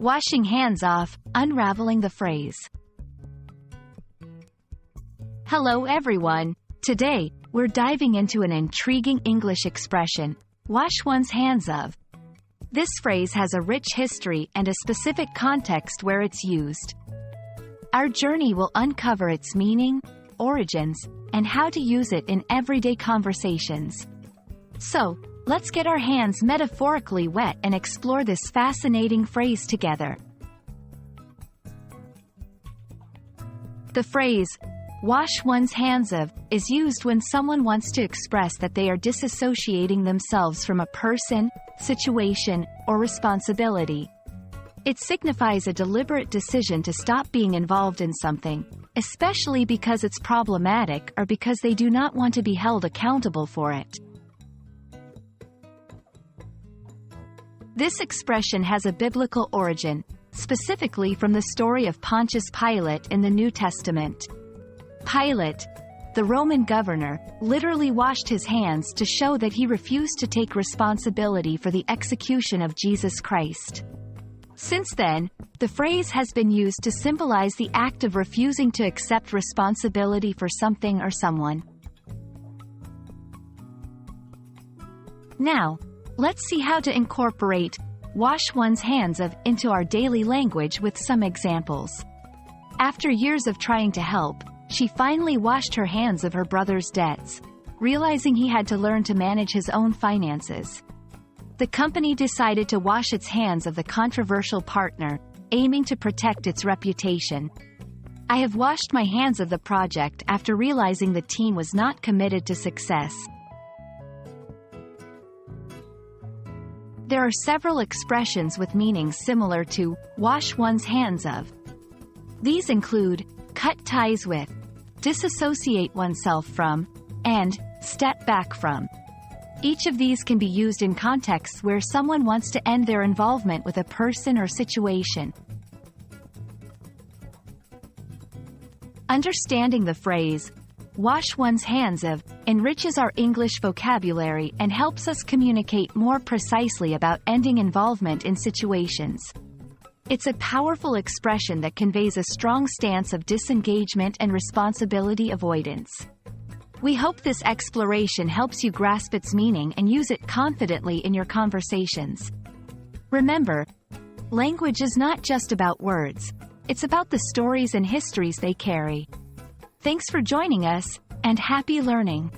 Washing hands off, unraveling the phrase. Hello everyone. Today, we're diving into an intriguing English expression, wash one's hands of. This phrase has a rich history and a specific context where it's used. Our journey will uncover its meaning, origins, and how to use it in everyday conversations. So, let's get our hands metaphorically wet and explore this fascinating phrase together. The phrase, wash one's hands of, is used when someone wants to express that they are disassociating themselves from a person, situation, or responsibility. It signifies a deliberate decision to stop being involved in something, especially because it's problematic or because they do not want to be held accountable for it. This expression has a biblical origin, specifically from the story of Pontius Pilate in the New Testament. Pilate, the Roman governor, literally washed his hands to show that he refused to take responsibility for the execution of Jesus Christ. Since then, the phrase has been used to symbolize the act of refusing to accept responsibility for something or someone. Now, let's see how to incorporate wash one's hands of into our daily language with some examples. After years of trying to help, she finally washed her hands of her brother's debts, realizing he had to learn to manage his own finances. The company decided to wash its hands of the controversial partner, aiming to protect its reputation. I have washed my hands of the project after realizing the team was not committed to success. There are several expressions with meanings similar to wash one's hands of. These include cut ties with, disassociate oneself from, and step back from. Each of these can be used in contexts where someone wants to end their involvement with a person or situation. Understanding the phrase, wash one's hands of, enriches our English vocabulary and helps us communicate more precisely about ending involvement in situations. It's a powerful expression that conveys a strong stance of disengagement and responsibility avoidance. We hope this exploration helps you grasp its meaning and use it confidently in your conversations. Remember, language is not just about words, it's about the stories and histories they carry. Thanks for joining us, and happy learning!